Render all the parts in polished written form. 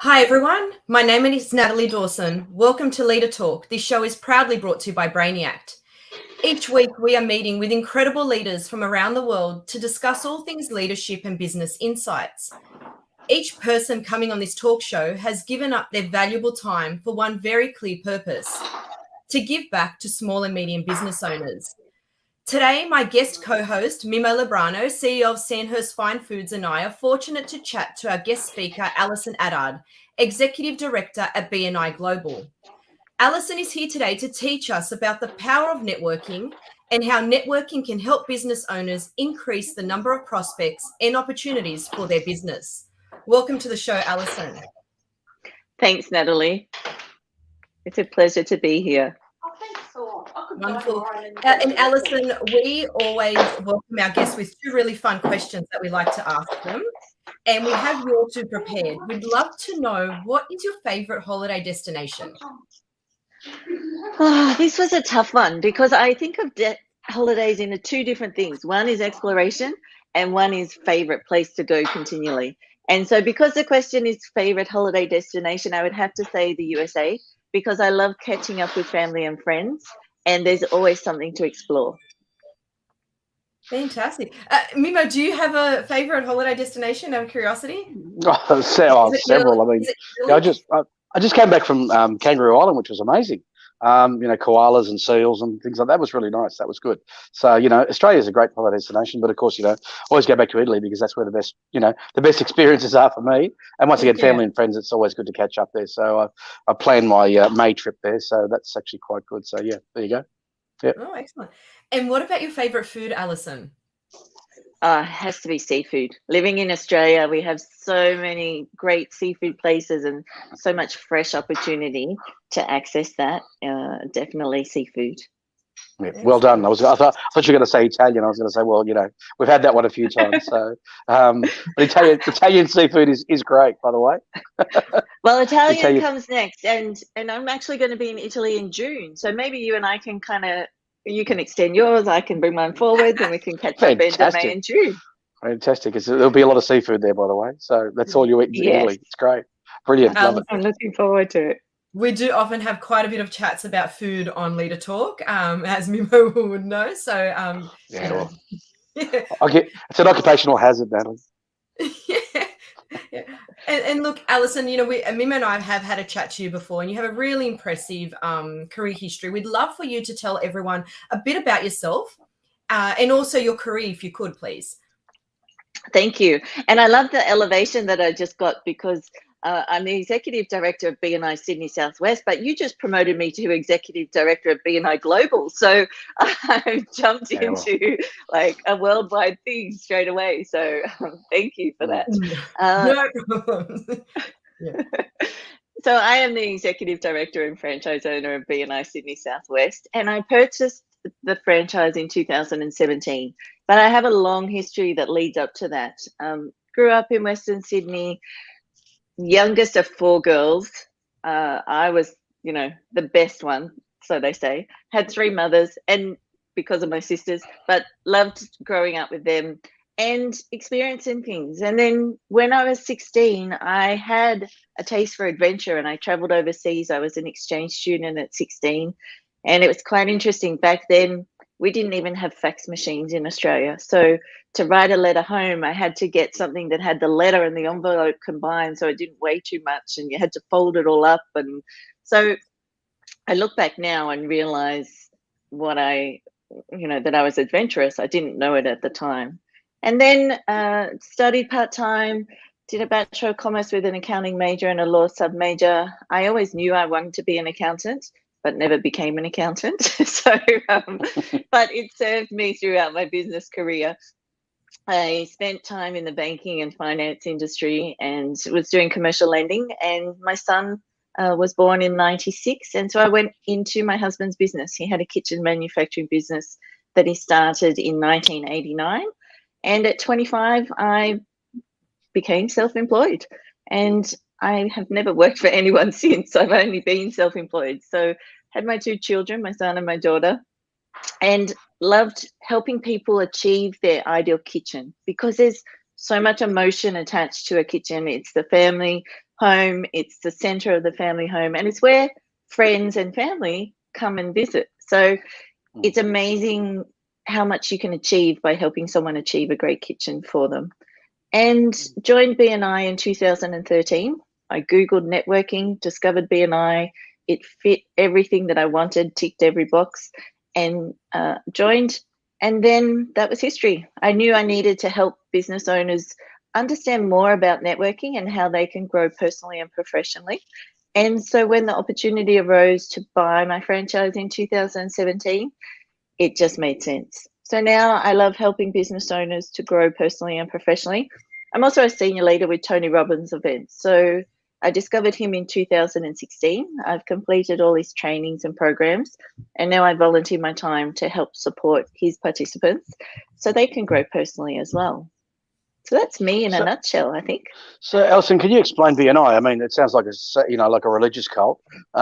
Hi everyone, my name is Natalie Dawson. Welcome to Leader Talk. This show is proudly brought to you by Brainiact. Each week we are meeting with incredible leaders from around the world to discuss all things leadership and business insights. Each person coming on this talk show has given up their valuable time for one very clear purpose: to give back to small and medium business owners. Today, my guest co-host, Mimo Librano, CEO of Sandhurst Fine Foods, and I are fortunate to chat to our guest speaker, Alison Attard, Executive Director at BNI Global. Alison is here today to teach us about the power of networking and how networking can help business owners increase the number of prospects and opportunities for their business. Welcome to the show, Alison. Thanks, Natalie. It's a pleasure to be here. Wonderful. And Alison, we always welcome our guests with two really fun questions that we like to ask them. And we have your two prepared. We'd love to know, what is your favorite holiday destination? Oh, this was a tough one because I think of holidays in two different things. One is exploration and one is favorite place to go continually. And so because the question is favorite holiday destination, I would have to say the USA, because I love catching up with family and friends, and there's always something to explore. Fantastic. Mimo, do you have a favorite holiday destination out of curiosity? Several. I mean, I just came back from Kangaroo Island, which was amazing. Koalas and seals and things like that was really nice. That was good. So, Australia is a great holiday destination, but of course, always go back to Italy because that's where the best experiences are for me. And once again, family and friends, it's always good to catch up there. So I planned my May trip there. So that's actually quite good. So yeah, there you go. Yep. Oh, excellent. And what about your favorite food, Alison? Has to be seafood. Living in Australia, we have so many great seafood places and so much fresh opportunity to access that. Definitely seafood. Yeah, well done. I thought you were going to say Italian. I was going to say, well, we've had that one a few times. So, but Italian seafood is great, by the way. Well, Italian comes next, and I'm actually going to be in Italy in June. So maybe you and I can you can extend yours, I can bring mine forward, and we can catch up in May and June. Fantastic. There'll be a lot of seafood there, by the way. So that's all you eat in Italy. It's great. Brilliant. Love it. I'm looking forward to it. We do often have quite a bit of chats about food on Leader Talk, as Mimo would know. So, it's an occupational hazard, Natalie. Yeah. And look, Alison, Mimo and I have had a chat to you before, and you have a really impressive career history. We'd love for you to tell everyone a bit about yourself and also your career, if you could, please. Thank you. And I love the elevation that I just got, because I'm the Executive Director of BNI Sydney Southwest, but you just promoted me to Executive Director of BNI Global. So I've jumped into like a worldwide thing straight away. So thank you for that. No problem. So I am the Executive Director and Franchise Owner of BNI Sydney Southwest, and I purchased the franchise in 2017. But I have a long history that leads up to that. Grew up in Western Sydney, youngest of four girls. I was, the best one, so they say. Had three mothers, and because of my sisters, but loved growing up with them and experiencing things. And then when I was 16, I had a taste for adventure, and I traveled overseas. I was an exchange student at 16, and it was quite interesting. Back then, we didn't even have fax machines in Australia. So to write a letter home, I had to get something that had the letter and the envelope combined, so it didn't weigh too much, and you had to fold it all up. And so I look back now and realize that I was adventurous. I didn't know it at the time. And then studied part-time, did a Bachelor of Commerce with an accounting major and a law sub-major. I always knew I wanted to be an accountant, but never became an accountant. But it served me throughout my business career. I spent time in the banking and finance industry and was doing commercial lending, and my son was born in 96. And so I went into my husband's business. He had a kitchen manufacturing business that he started in 1989. And at 25, I became self-employed, and I have never worked for anyone since. I've only been self-employed. So had my two children, my son and my daughter, and loved helping people achieve their ideal kitchen, because there's so much emotion attached to a kitchen. It's the family home, it's the center of the family home, and it's where friends and family come and visit. So it's amazing how much you can achieve by helping someone achieve a great kitchen for them. And joined BNI in 2013. I Googled networking, discovered BNI. It fit everything that I wanted, ticked every box, and joined. And then that was history. I knew I needed to help business owners understand more about networking and how they can grow personally and professionally. And so when the opportunity arose to buy my franchise in 2017, it just made sense. So now I love helping business owners to grow personally and professionally. I'm also a senior leader with Tony Robbins events. So I discovered him in 2016. I've completed all his trainings and programs, and now I volunteer my time to help support his participants so they can grow personally as well. So that's me in a nutshell, I think. So, Alison, can you explain BNI? I mean, it sounds like like a religious cult. So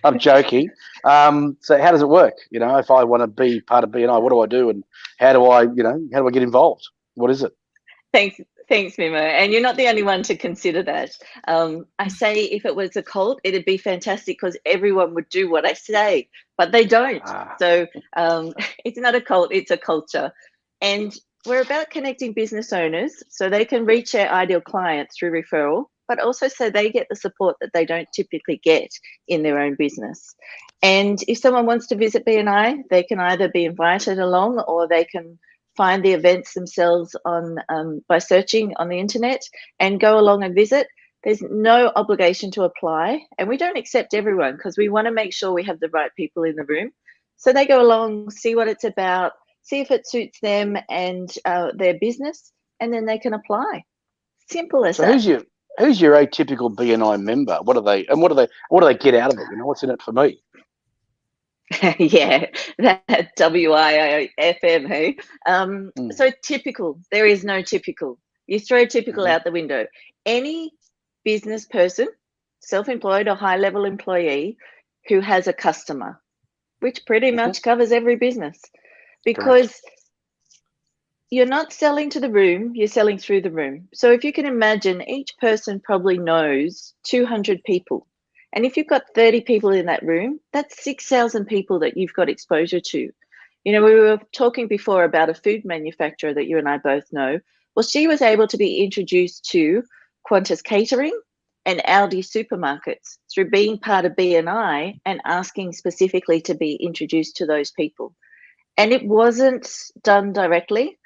I'm joking. So how does it work? If I want to be part of BNI, what do I do, and how do I get involved? What is it? Thanks, Mimo. And you're not the only one to consider that. I say if it was a cult, it'd be fantastic because everyone would do what I say, but they don't. So it's not a cult, it's a culture. And we're about connecting business owners so they can reach their ideal clients through referral, but also so they get the support that they don't typically get in their own business. And if someone wants to visit BNI, they can either be invited along or they can find the events themselves by searching on the internet and go along and visit. There's no obligation to apply, and we don't accept everyone because we want to make sure we have the right people in the room. So they go along, see what it's about, see if it suits them and their business, and then they can apply. Simple as that. So who's your atypical BNI member? What do they get out of it? What's in it for me? Yeah, that WIFM, hey? So typical, there is no typical. You throw typical out the window. Any business person, self-employed or high-level employee who has a customer, which pretty much covers every business, because you're not selling to the room, you're selling through the room. So if you can imagine, each person probably knows 200 people. And if you've got 30 people in that room, that's 6,000 people that you've got exposure to. We were talking before about a food manufacturer that you and I both know. Well, she was able to be introduced to Qantas Catering and Aldi supermarkets through being part of BNI and asking specifically to be introduced to those people. And it wasn't done directly.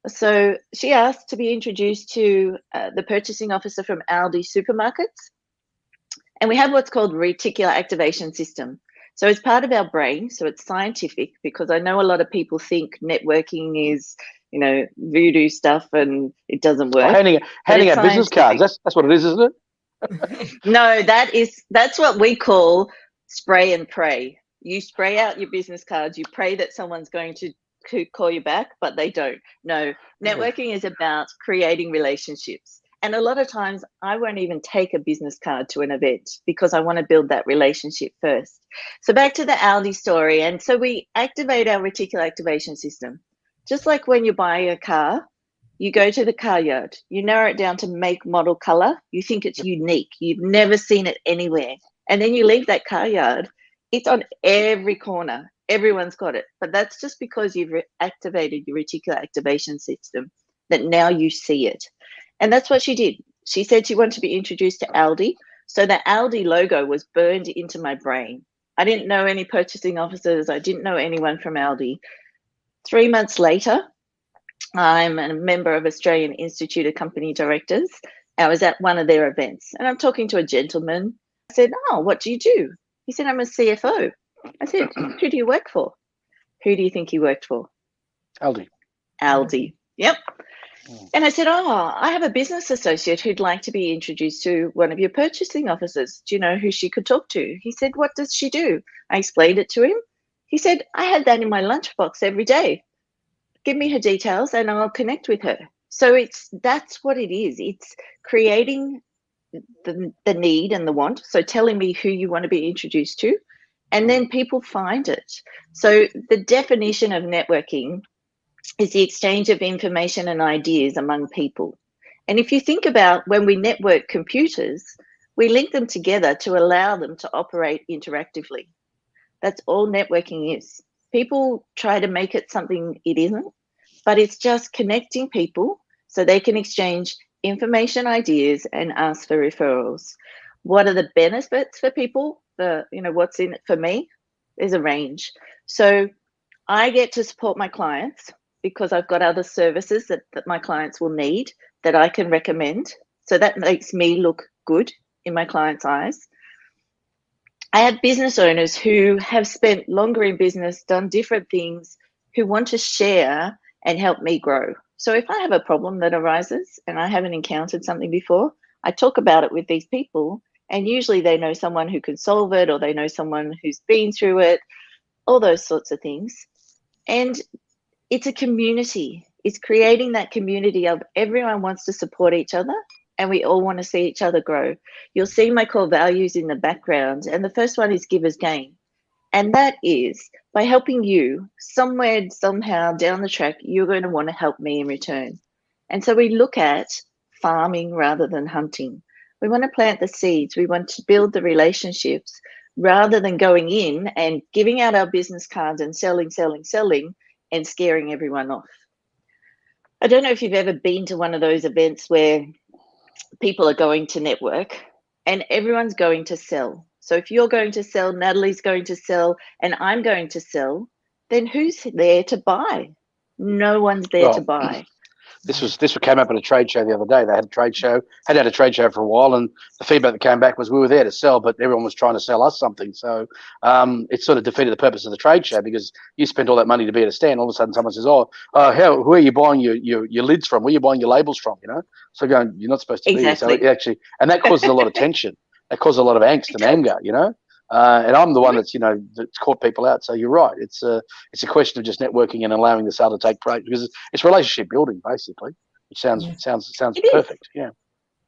So she asked to be introduced to the purchasing officer from Aldi supermarkets. And we have what's called reticular activation system. So it's part of our brain. So it's scientific, because I know a lot of people think networking is, voodoo stuff and it doesn't work. Handing out business cards. That's what it is, isn't it? No, that's what we call spray and pray. You spray out your business cards. You pray that someone's going to call you back, but they don't. No, networking is about creating relationships. And a lot of times I won't even take a business card to an event because I want to build that relationship first. So back to the Aldi story. And so we activate our reticular activation system. Just like when you buy a car, you go to the car yard, you narrow it down to make, model, color. You think it's unique. You've never seen it anywhere. And then you leave that car yard. It's on every corner. Everyone's got it. But that's just because you've activated your reticular activation system, that now you see it. And that's what she did. She said she wanted to be introduced to Aldi. So the Aldi logo was burned into my brain. I didn't know any purchasing officers. I didn't know anyone from Aldi. 3 months later, I'm a member of Australian Institute of Company Directors. I was at one of their events and I'm talking to a gentleman. I said, "Oh, what do you do?" He said, "I'm a CFO. I said, "Who do you work for?" Who do you think he worked for? Aldi. Yep. And I said, "Oh, I have a business associate who'd like to be introduced to one of your purchasing officers. Do you know who she could talk to?" He said, "What does she do?" I explained it to him. He said, "I had that in my lunchbox every day. Give me her details and I'll connect with her." So that's what it is. It's creating the need and the want. So telling me who you want to be introduced to, and then people find it. So the definition of networking is the exchange of information and ideas among people. And if you think about when we network computers, we link them together to allow them to operate interactively. That's all networking is. People try to make it something it isn't, but it's just connecting people so they can exchange information, ideas, and ask for referrals. What are the benefits for people? What's in it for me? There's a range. So I get to support my clients because I've got other services that my clients will need that I can recommend. So that makes me look good in my clients' eyes. I have business owners who have spent longer in business, done different things, who want to share and help me grow. So if I have a problem that arises and I haven't encountered something before, I talk about it with these people, and usually they know someone who can solve it, or they know someone who's been through it, all those sorts of things. And it's a community. It's creating that community of everyone wants to support each other, and we all want to see each other grow. You'll see my core values in the background, and the first one is give as gain. And that is by helping you somewhere, somehow down the track, you're going to want to help me in return. And so we look at farming rather than hunting. We want to plant the seeds. We want to build the relationships rather than going in and giving out our business cards and selling and scaring everyone off. I don't know if you've ever been to one of those events where people are going to network and everyone's going to sell. So if you're going to sell, Natalie's going to sell, and I'm going to sell, then who's there to buy? No one's there to buy. This came up at a trade show the other day. They had a trade show, had a trade show for a while, and the feedback that came back was we were there to sell, but everyone was trying to sell us something. So it sort of defeated the purpose of the trade show, because you spent all that money to be at a stand. All of a sudden, someone says, "Oh, who are you buying your lids from? Where are you buying your labels from?" So going, you're not supposed to be here. So it actually, and that causes a lot of tension. That causes a lot of angst and anger. And I'm the one that's that's caught people out. So you're right. It's a question of just networking and allowing the sale to take place, because it's relationship building basically. It sounds perfect. Yeah.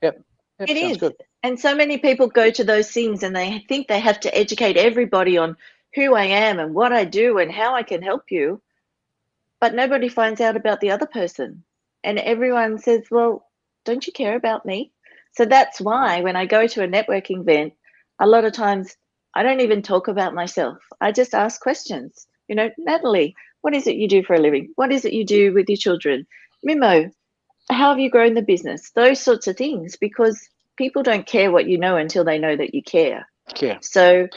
Yep. It is. Good. And so many people go to those things and they think they have to educate everybody on who I am and what I do and how I can help you. But nobody finds out about the other person. And everyone says, well, don't you care about me? So that's why when I go to a networking event, a lot of times I don't even talk about myself. I just ask questions. Natalie, what is it you do for a living? What is it you do with your children? Mimo, how have you grown the business? Those sorts of things, because people don't care what you know until they know that you care. So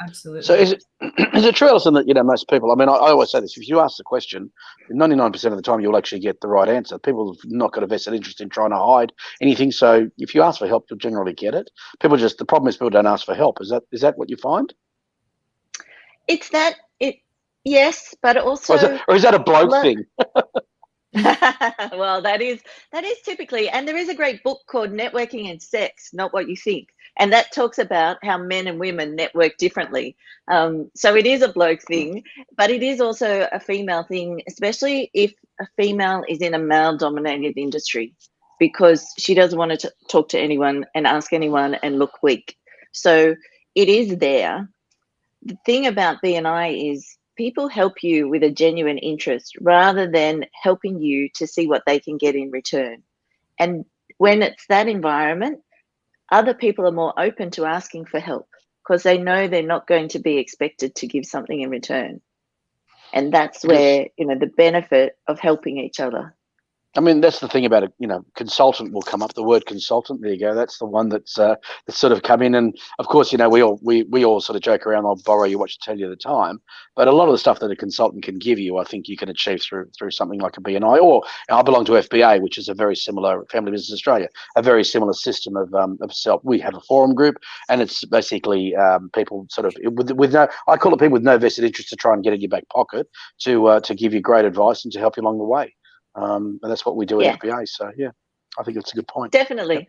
absolutely. So is it true, Alison, that most people? I mean, I always say this: if you ask the question, 99% of the time you'll actually get the right answer. People have not got a vested interest in trying to hide anything. So if you ask for help, you'll generally get it. The problem is people don't ask for help. Is that what you find? It's that yes, but also, or is that a bloke thing? Well, that is typically, and there is a great book called Networking and Sex, Not What You Think, and that talks about how men and women network differently. So it is a bloke thing, but it is also a female thing, especially if a female is in a male-dominated industry, because she doesn't want to talk to anyone and ask anyone and look weak. So it is there. The thing about BNI is people help you with a genuine interest rather than helping you to see what they can get in return. And when it's that environment, other people are more open to asking for help because they know they're not going to be expected to give something in return. And that's where, the benefit of helping each other. I mean, that's the thing about it. Consultant will come up. The word consultant, there you go. That's the one that's sort of come in. And of course, we all sort of joke around. I'll borrow your watch to tell you the time. But a lot of the stuff that a consultant can give you, I think you can achieve through something like a BNI. Or I belong to FBA, which is a very similar, Family Business Australia, a very similar system of self. We have a forum group, and it's basically people sort of with no. I call it people with no vested interest to try and get in your back pocket to give you great advice and to help you along the way. And that's what we do at FBA. So I think it's a good point. Definitely. Yep.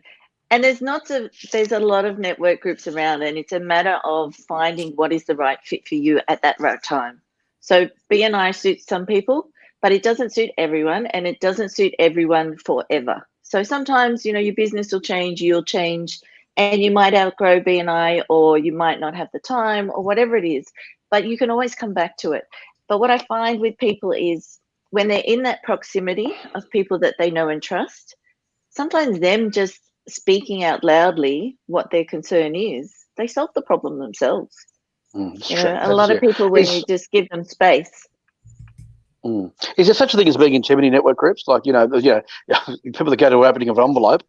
And there's a lot of network groups around, and it's a matter of finding what is the right fit for you at that right time. So BNI suits some people, but it doesn't suit everyone, and it doesn't suit everyone forever. So sometimes, your business will change, you'll change, and you might outgrow BNI, or you might not have the time, or whatever it is, but you can always come back to it. But what I find with people is when they're in that proximity of people that they know and trust, sometimes them just speaking out loudly what their concern is, they solve the problem themselves. A lot of people, when you just give them space. Is there such a thing as being in too many network groups? Like, people that go to opening of an envelope.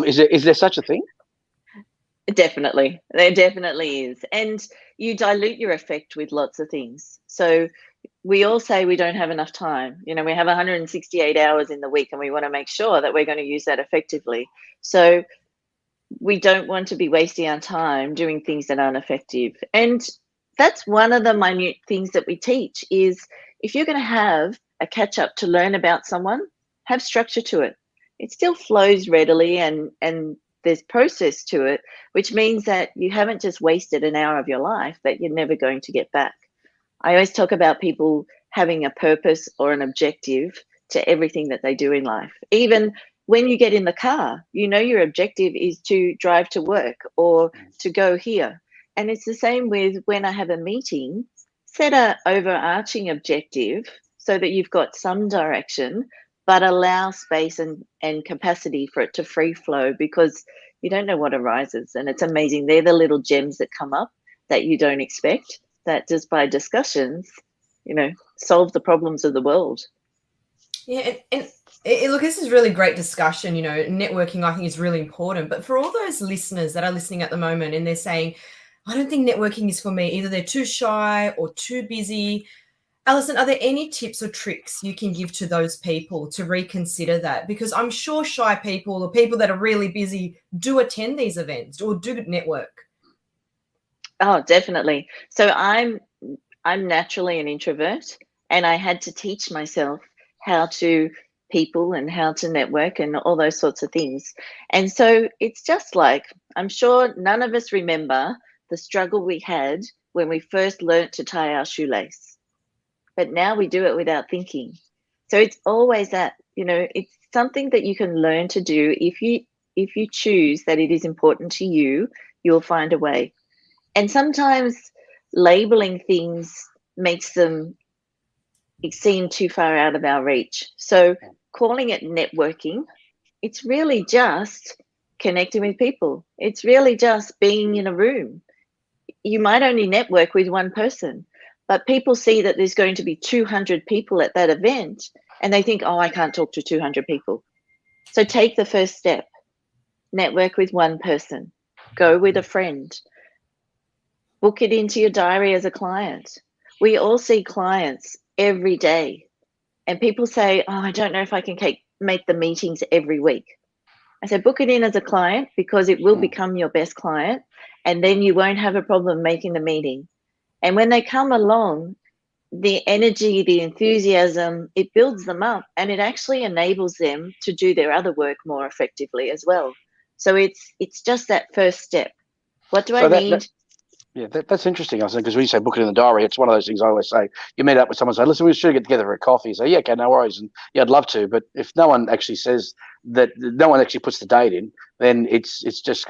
Is there such a thing? Definitely. There definitely is. And you dilute your effect with lots of things. So we all say we don't have enough time. We have 168 hours in the week, and we want to make sure that we're going to use that effectively. So we don't want to be wasting our time doing things that aren't effective. And that's one of the minute things that we teach is, if you're going to have a catch up to learn about someone, have structure to it. It still flows readily, and there's process to it, which means that you haven't just wasted an hour of your life that you're never going to get back. I always talk about people having a purpose or an objective to everything that they do in life. Even when you get in the car, your objective is to drive to work or to go here. And it's the same with when I have a meeting. Set an overarching objective so that you've got some direction, but allow space and capacity for it to free flow, because you don't know what arises. And it's amazing. They're the little gems that come up that you don't expect, that just by discussions, solve the problems of the world. Yeah, and look, this is really great discussion. Networking, I think, is really important. But for all those listeners that are listening at the moment and they're saying, I don't think networking is for me, either they're too shy or too busy. Alison, are there any tips or tricks you can give to those people to reconsider that? Because I'm sure shy people or people that are really busy do attend these events or do network. Oh, definitely. So I'm naturally an introvert, and I had to teach myself how to people and how to network and all those sorts of things. And so it's just like, I'm sure none of us remember the struggle we had when we first learnt to tie our shoelace, but now we do it without thinking. So it's always that, it's something that you can learn to do. If you choose that it is important to you, you'll find a way. And sometimes labeling things makes them seem too far out of our reach. So calling it networking, it's really just connecting with people. It's really just being in a room. You might only network with one person, but people see that there's going to be 200 people at that event, and they think, oh, I can't talk to 200 people. So take the first step. Network with one person. Go with a friend. Book it into your diary as a client. We all see clients every day, and people say, oh, I don't know if I can make the meetings every week. I said, book it in as a client, because it will become your best client, and then you won't have a problem making the meeting. And when they come along, the energy, the enthusiasm, it builds them up, and it actually enables them to do their other work more effectively as well. So it's just that first step. What do I need? Yeah, that's interesting. I think, because when you say book it in the diary, it's one of those things I always say. You meet up with someone and say, listen, we should get together for a coffee. You say, yeah, okay, no worries. And yeah, I'd love to. But if no one actually says that, no one actually puts the date in, then it's just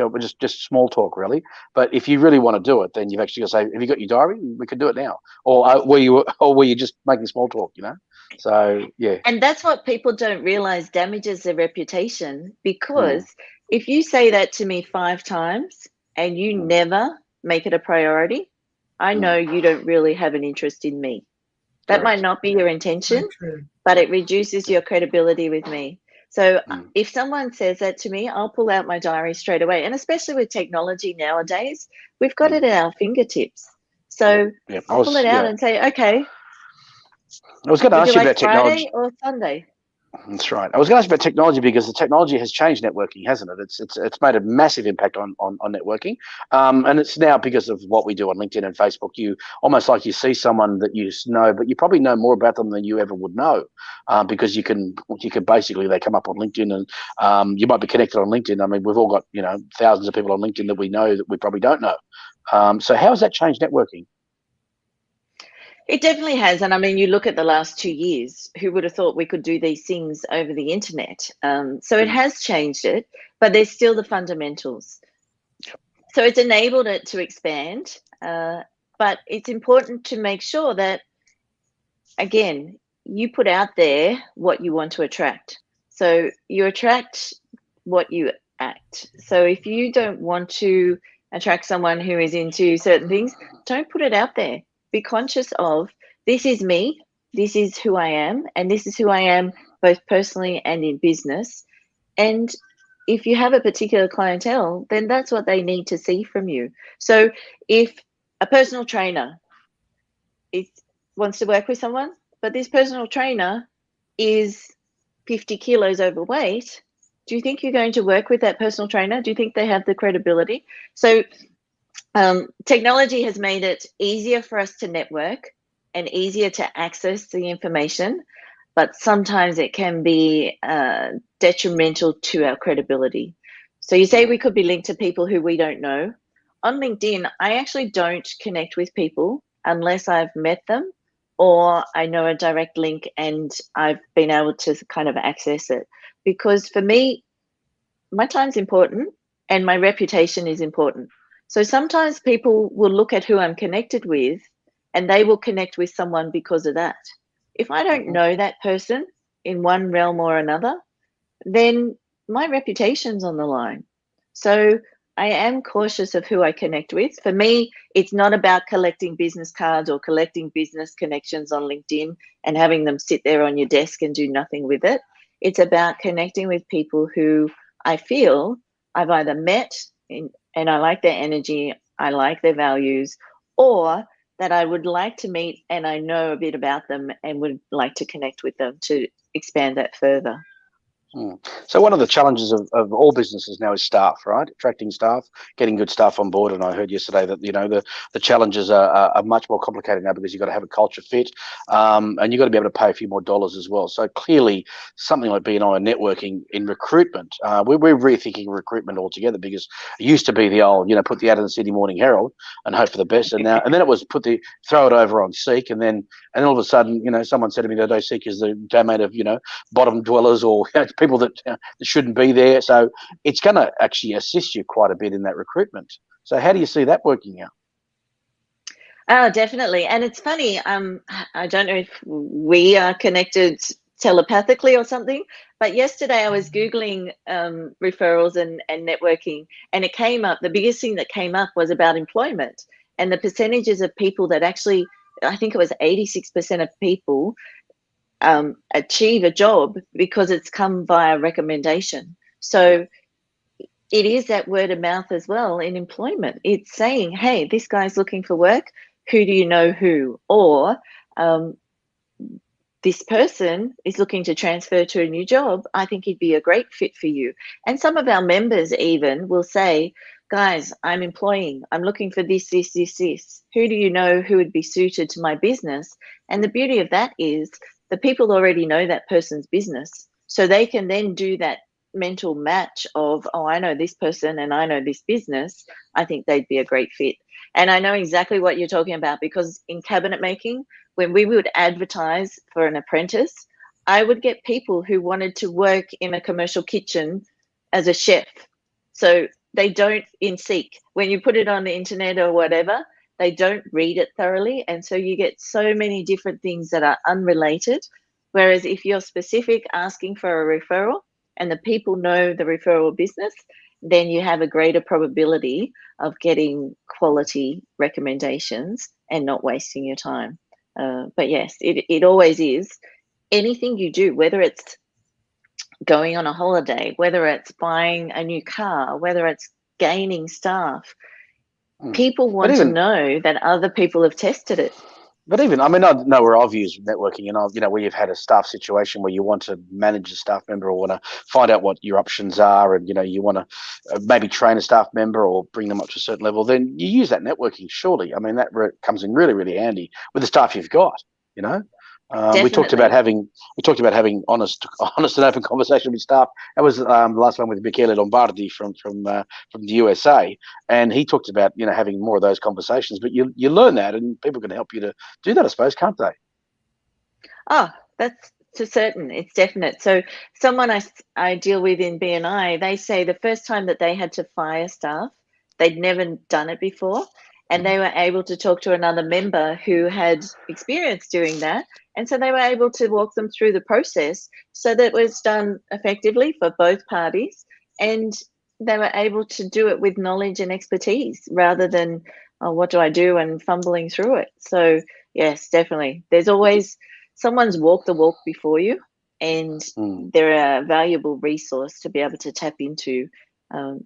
small talk, really. But if you really want to do it, then you've actually got to say, have you got your diary? We could do it now. Or were you just making small talk, So, yeah. And that's what people don't realize damages their reputation, because if you say that to me 5 times and you never make it a priority, I know you don't really have an interest in me. That might not be your intention, but it reduces your credibility with me. So if someone says that to me, I'll pull out my diary straight away. And especially with technology nowadays, we've got it at our fingertips. So I'll pull it out and say, okay, I was going to ask you about technology. Friday or Sunday? That's right. I was going to ask about technology, because the technology has changed networking, hasn't it? It's made a massive impact on networking, and it's now because of what we do on LinkedIn and Facebook. You almost like you see someone that you know, but you probably know more about them than you ever would know, because you can basically, they come up on LinkedIn, and you might be connected on LinkedIn. I mean, we've all got thousands of people on LinkedIn that we know that we probably don't know. So how has that changed networking? It definitely has. And I mean, you look at the last 2 years, who would have thought we could do these things over the internet? So it has changed it, but there's still the fundamentals. So it's enabled it to expand, but it's important to make sure that, again, you put out there what you want to attract. So you attract what you act. So if you don't want to attract someone who is into certain things, don't put it out there. Be conscious of, this is me, this is who I am, and this is who I am both personally and in business. And if you have a particular clientele, then that's what they need to see from you. So if a personal trainer wants to work with someone, but this personal trainer is 50 kilos overweight, do you think you're going to work with that personal trainer? Do you think they have the credibility? So technology has made it easier for us to network and easier to access the information, but sometimes it can be detrimental to our credibility. So you say we could be linked to people who we don't know. On LinkedIn, I actually don't connect with people unless I've met them or I know a direct link and I've been able to kind of access it. Because for me, my time's important and my reputation is important. So sometimes people will look at who I'm connected with and they will connect with someone because of that. If I don't know that person in one realm or another, then my reputation's on the line. So I am cautious of who I connect with. For me, it's not about collecting business cards or collecting business connections on LinkedIn and having them sit there on your desk and do nothing with it. It's about connecting with people who I feel I've either met and I like their energy, I like their values, or that I would like to meet and I know a bit about them and would like to connect with them to expand that further. So one of the challenges of all businesses now is staff, right? Attracting staff, getting good staff on board. And I heard yesterday that, the challenges are much more complicated now because you've got to have a culture fit and you've got to be able to pay a few more dollars as well. So clearly something like BNI and networking in recruitment, we're rethinking recruitment altogether because it used to be the old, put the ad in the Sydney Morning Herald and hope for the best. And then it was throw it over on Seek. And then all of a sudden, someone said to me the other day, Seek is the domain of, bottom dwellers or people that shouldn't be there. So it's going to actually assist you quite a bit in that recruitment. So how do you see that working out? Oh, definitely. And it's funny, I don't know if we are connected telepathically or something, but yesterday I was Googling referrals and networking, and it came up, the biggest thing that came up was about employment and the percentages of people that actually, I think it was 86% of people achieve a job because it's come via recommendation. So it is that word of mouth as well in employment. It's saying, hey, this guy's looking for work. Who do you know who? Or this person is looking to transfer to a new job. I think he'd be a great fit for you. And some of our members even will say, guys, I'm employing. I'm looking for this, this, this, this. Who do you know who would be suited to my business? And the beauty of that is the people already know that person's business. So they can then do that mental match of, oh, I know this person and I know this business. I think they'd be a great fit. And I know exactly what you're talking about because in cabinet making, when we would advertise for an apprentice, I would get people who wanted to work in a commercial kitchen as a chef. So they don't in Seek. When you put it on the internet or whatever, they don't read it thoroughly. And so you get so many different things that are unrelated. Whereas if you're specific asking for a referral and the people know the referral business, then you have a greater probability of getting quality recommendations and not wasting your time. But yes, it always is. Anything you do, whether it's going on a holiday, whether it's buying a new car, whether it's gaining staff, people want to know that other people have tested it. But even, I know where I've used networking and where you've had a staff situation where you want to manage a staff member or want to find out what your options are and, you want to maybe train a staff member or bring them up to a certain level, then you use that networking, surely. That comes in really, really handy with the staff you've got, We talked about having honest and open conversation with staff. That was the last one with Michele Lombardi from the USA, and he talked about having more of those conversations. But you learn that, and people can help you to do that, I suppose, can't they? Oh, that's for certain. It's definite. So someone I deal with in BNI, they say the first time that they had to fire staff, they'd never done it before, and they were able to talk to another member who had experience doing that. And so they were able to walk them through the process so that it was done effectively for both parties. And they were able to do it with knowledge and expertise rather than, oh, what do I do, and fumbling through it. So yes, definitely. There's always someone's walked the walk before you, and they're a valuable resource to be able to tap into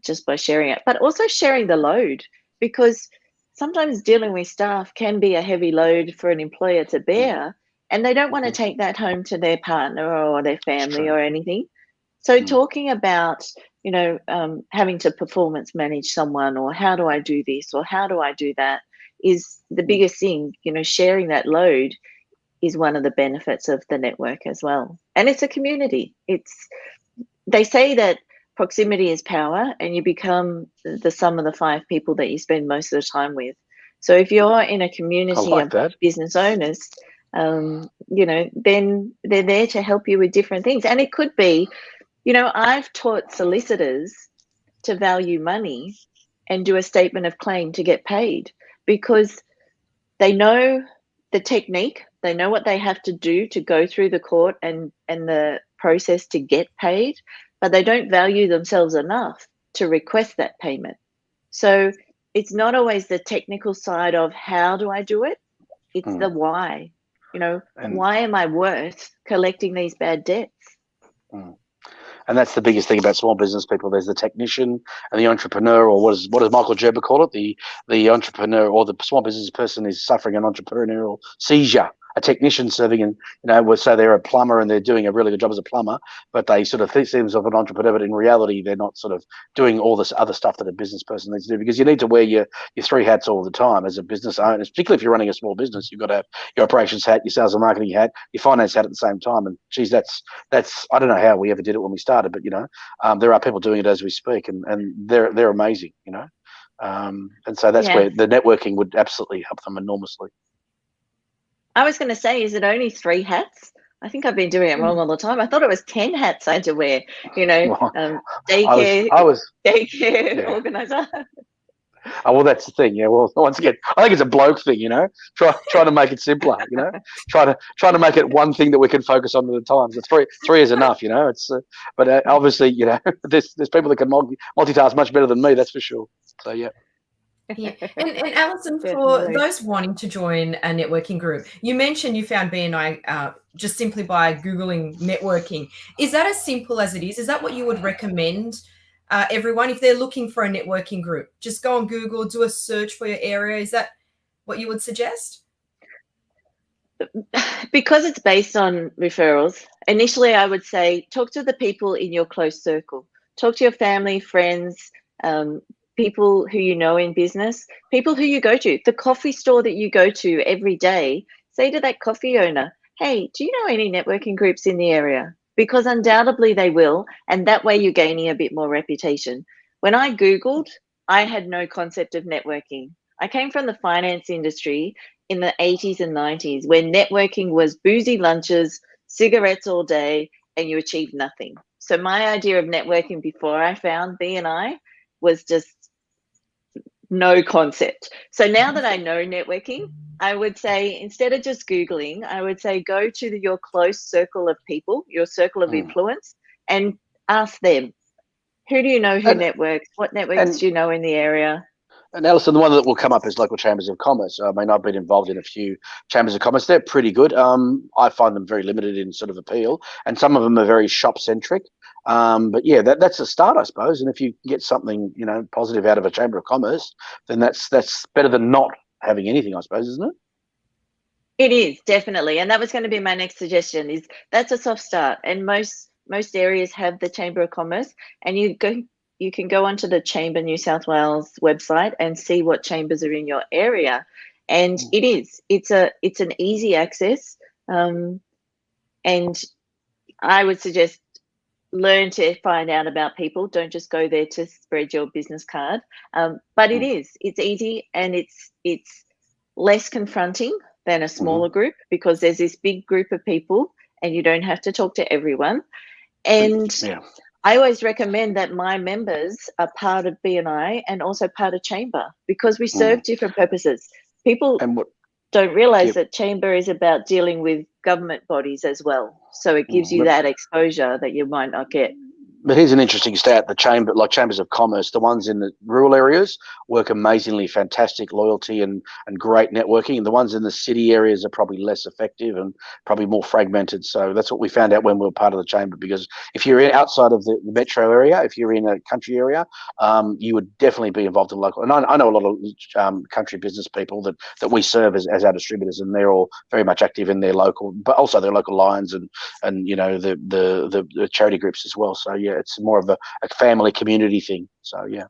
just by sharing it, but also sharing the load, because sometimes dealing with staff can be a heavy load for an employer to bear, and they don't want to take that home to their partner or their family or anything. So talking about, having to performance manage someone, or how do I do this, or how do I do that, is the biggest thing. Sharing that load is one of the benefits of the network as well. And it's a community. They say that proximity is power, and you become the sum of the 5 people that you spend most of the time with. So if you're in a community of business owners, then they're there to help you with different things. And it could be, I've taught solicitors to value money and do a statement of claim to get paid, because they know the technique, they know what they have to do to go through the court and the process to get paid, but they don't value themselves enough to request that payment. So it's not always the technical side of how do I do it, it's the why. Why am I worth collecting these bad debts? And that's the biggest thing about small business people. There's the technician and the entrepreneur, or what does Michael Gerber call it? The entrepreneur, or the small business person is suffering an entrepreneurial seizure. A technician serving in, so they're a plumber and they're doing a really good job as a plumber, but they sort of see themselves an entrepreneur, but in reality, they're not sort of doing all this other stuff that a business person needs to do, because you need to wear your 3 hats all the time as a business owner, particularly if you're running a small business. You've got to have your operations hat, your sales and marketing hat, your finance hat at the same time. And geez, that's I don't know how we ever did it when we started, but there are people doing it as we speak, and they're amazing, and so that's where the networking would absolutely help them enormously. I was going to say, is it only 3 hats? I think I've been doing it wrong all the time. I thought it was 10 hats I had to wear, daycare, organizer. Oh, well, that's the thing. Yeah. Well, once again, I think it's a bloke thing, trying to make it simpler, trying to make it one thing that we can focus on at a time. So three is enough, it's, but obviously, there's people that can multitask much better than me. That's for sure. So, yeah. Yeah. And Alison, for those wanting to join a networking group, you mentioned you found BNI just simply by Googling networking. Is that as simple as it is? Is that what you would recommend everyone if they're looking for a networking group? Just go on Google, do a search for your area. Is that what you would suggest? Because it's based on referrals, initially I would say talk to the people in your close circle. Talk to your family, friends, people who you know in business, people who you go to, the coffee store that you go to every day. Say to that coffee owner, hey, do you know any networking groups in the area? Because undoubtedly they will, and that way you're gaining a bit more reputation. When I Googled, I had no concept of networking. I came from the finance industry in the 80s and 90s, where networking was boozy lunches, cigarettes all day, and you achieved nothing. So my idea of networking before I found BNI was just no concept. So now that I know networking, I would say, instead of just Googling, I would say go to your close circle of people, your circle of influence, and ask them, who do you know who networks? What networks do you know in the area? And Alison, the one that will come up is local chambers of commerce. I mean, I've been involved in a few chambers of commerce. They're pretty good. I find them very limited in sort of appeal, and some of them are very shop-centric. But yeah, that's a start, I suppose. And if you get something, positive out of a chamber of commerce, then that's better than not having anything, I suppose, isn't it? It is, definitely. And that was going to be my next suggestion, is that's a soft start. And most areas have the Chamber of Commerce, and you can go onto the Chamber New South Wales website and see what chambers are in your area. And it's an easy access. And I would suggest learn to find out about people. Don't just go there to spread your business card. But it's easy, and it's less confronting than a smaller group, because there's this big group of people and you don't have to talk to everyone. And I always recommend that my members are part of BNI and also part of Chamber, because we serve different purposes. People don't realize that Chamber is about dealing with government bodies as well. So it gives you that exposure that you might not get. But here's an interesting stat: the chambers of commerce, the ones in the rural areas work amazingly, fantastic loyalty and great networking, and the ones in the city areas are probably less effective and probably more fragmented. So that's what we found out when we were part of the chamber, because if you're outside of the metro area, if you're in a country area, you would definitely be involved in local. And I know a lot of country business people that we serve as our distributors, and they're all very much active in their local, but also their local lines and you know the charity groups as well. So yeah, it's more of a family community thing. So yeah,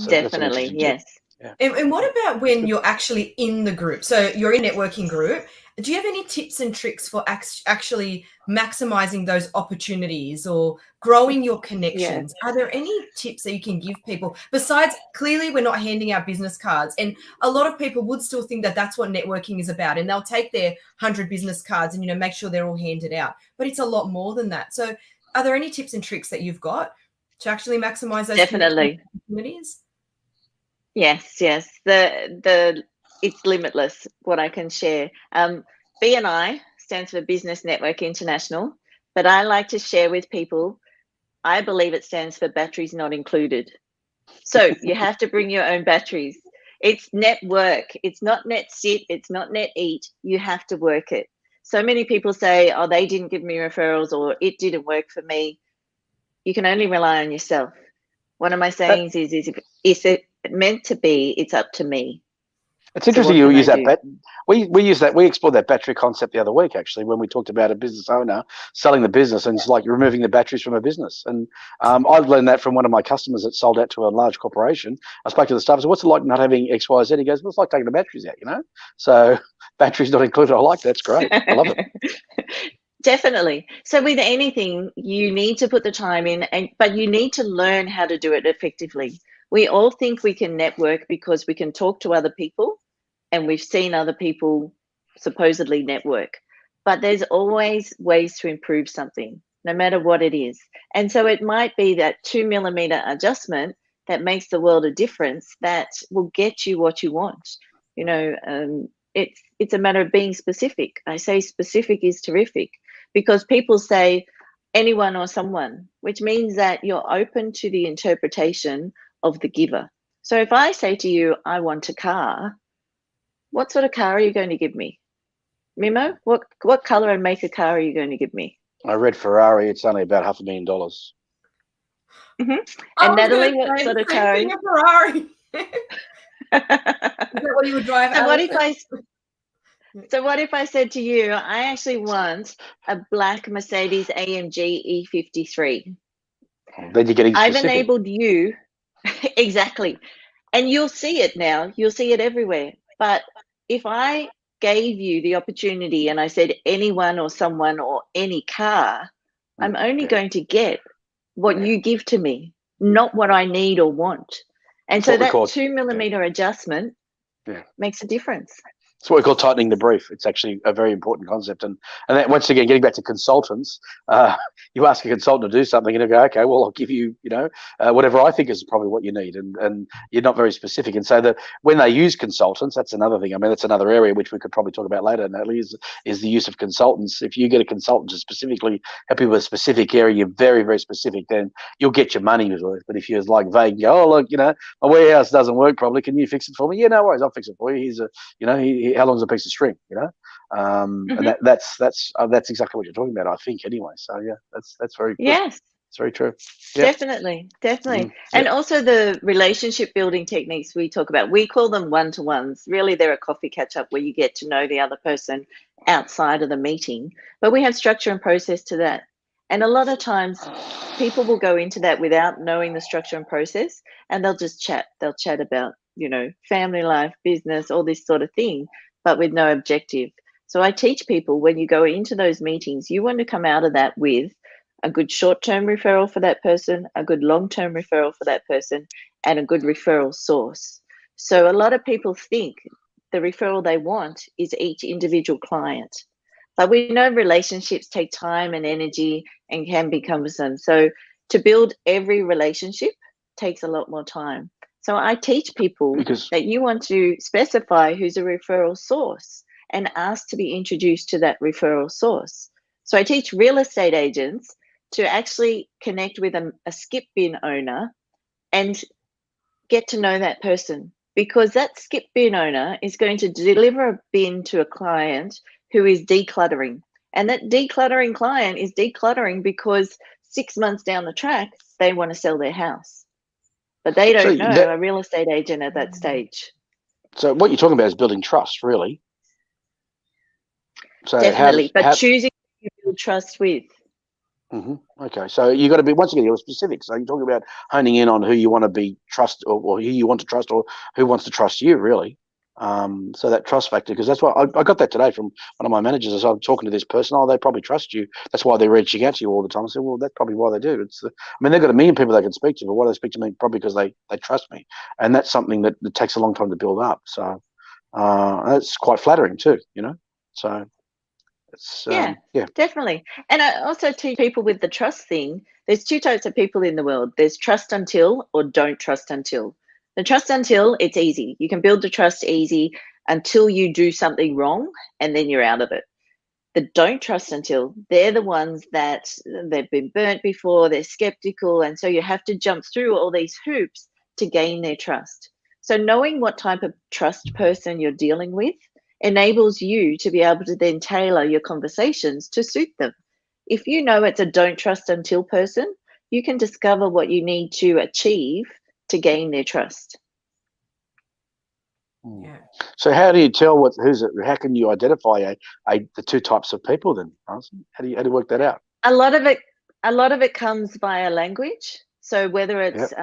definitely, yes. Yeah. And what about when you're actually in the group? So you're in a networking group. Do you have any tips and tricks for actually maximizing those opportunities or growing your connections? Yeah. Are there any tips that you can give people besides, clearly we're not handing out business cards, and a lot of people would still think that that's what networking is about, and they'll take their 100 business cards and, you know, make sure they're all handed out, but it's a lot more than that. So are there any tips and tricks that you've got to actually maximize those opportunities? Yes. It's limitless what I can share. BNI stands for Business Network International, but I like to share with people, I believe it stands for batteries not included. So you have to bring your own batteries. It's network. It's not net sit. It's not net eat. You have to work it. So many people say, oh, they didn't give me referrals, or it didn't work for me. You can only rely on yourself. One of my sayings is it meant to be, it's up to me. It's interesting you use that. We use that. We explored that battery concept the other week, actually, when we talked about a business owner selling the business, and it's like removing the batteries from a business. And I've learned that from one of my customers that sold out to a large corporation. I spoke to the staff. I said, "What's it like not having X, Y, Z?" He goes, "Well, it's like taking the batteries out, you know." So batteries not included. I like that. That's great. I love it. Definitely. So with anything, you need to put the time in, but you need to learn how to do it effectively. We all think we can network because we can talk to other people, and we've seen other people supposedly network, but there's always ways to improve something, no matter what it is. And so it might be that 2mm adjustment that makes the world a difference, that will get you what you want. You know, it's a matter of being specific. I say specific is terrific, because people say anyone or someone, which means that you're open to the interpretation of the giver. So if I say to you, I want a car, what sort of car are you going to give me? Mimo, what color and make of car are you going to give me? I read Ferrari. It's only about $500,000. Mm-hmm. And Natalie, what sort of car? A Ferrari. Is that what you would drive? So what if I said to you, I actually want a black Mercedes AMG E53? Then you're getting specific. I've enabled you. Exactly. And you'll see it now. You'll see it everywhere. But if I gave you the opportunity and I said anyone or someone or any car, I'm only going to get what you give to me, not what I need or want. And so that 2mm adjustment makes a difference. It's what we call tightening the brief. It's actually a very important concept. And that, once again, getting back to consultants, you ask a consultant to do something and they go, okay, well, I'll give you, whatever I think is probably what you need. And you're not very specific. And so that when they use consultants, that's another thing. I mean, that's another area which we could probably talk about later, Natalie, is the use of consultants. If you get a consultant to specifically help you with a specific area, you're very, very specific, then you'll get your money worth. But if you're like vague, go, oh, look, my warehouse doesn't work properly. Can you fix it for me? Yeah, no worries. I'll fix it for you. Here's how long's a piece of string, and that's exactly what you're talking about, I think, anyway. So yeah, that's very good. Yes, it's very true. Yep. Definitely. And also the relationship building techniques we talk about, we call them one-to-ones. Really, they're a coffee catch up where you get to know the other person outside of the meeting, but we have structure and process to that. And a lot of times people will go into that without knowing the structure and process, and they'll just chat. They'll chat about family life, business, all this sort of thing, but with no objective. So I teach people, when you go into those meetings, you want to come out of that with a good short-term referral for that person, a good long-term referral for that person, and a good referral source. So a lot of people think the referral they want is each individual client. But we know relationships take time and energy and can be cumbersome. So To build every relationship takes a lot more time. So I teach people that you want to specify who's a referral source and ask to be introduced to that referral source. So I teach real estate agents to actually connect with a skip bin owner and get to know that person, because that skip bin owner is going to deliver a bin to a client who is decluttering. And that decluttering client is decluttering because 6 months down the track, they want to sell their house. But they don't know a real estate agent at that stage. So what you're talking about is building trust, really. So definitely, choosing who you build trust with. Okay, so you got to be, once again, you're specific. So you're talking about honing in on who you want to be trust, or who you want to trust, or who wants to trust you, really. So that trust factor, because that's why I got that today from one of my managers. As I'm talking to this person, they probably trust you. That's why they're reaching out to you all the time. I said, well, that's probably why they do. I mean, they've got a million people they can speak to, but why they speak to me? Probably because they trust me, and that's something that takes a long time to build up. So that's quite flattering too, So. Yeah, definitely. And I also teach people with the trust thing. There's two types of people in the world. There's trust until or don't trust until. The trust until, it's easy. You can build the trust easy until you do something wrong, and then you're out of it. The don't trust until, they're the ones that they've been burnt before, they're skeptical, and so you have to jump through all these hoops to gain their trust. So knowing what type of trust person you're dealing with enables you to be able to then tailor your conversations to suit them. If you know it's a don't trust until person, you can discover what you need to achieve to gain their trust. Yeah. So how do you tell how can you identify the two types of people then, Alison? How do you work that out? A lot of it comes via language. So whether it's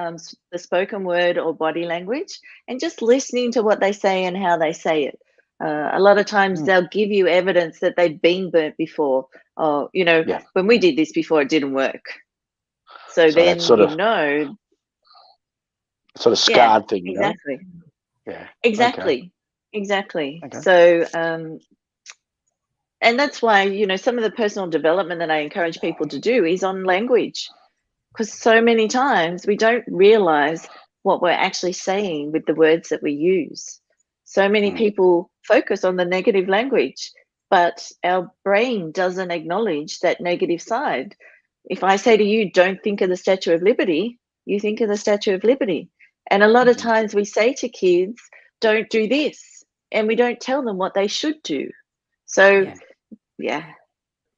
the spoken word or body language, and just listening to what they say and how they say it. A lot of times they'll give you evidence that they've been burnt before. Or, when we did this before, it didn't work. So then sort of scarred thing, exactly. Yeah. Exactly. Okay. Exactly. Okay. So, and that's why, some of the personal development that I encourage people to do is on language, because so many times we don't realize what we're actually saying with the words that we use. So many people focus on the negative language, but our brain doesn't acknowledge that negative side. If I say to you, don't think of the Statue of Liberty, you think of the Statue of Liberty. And a lot of times we say to kids, don't do this, and we don't tell them what they should do. So,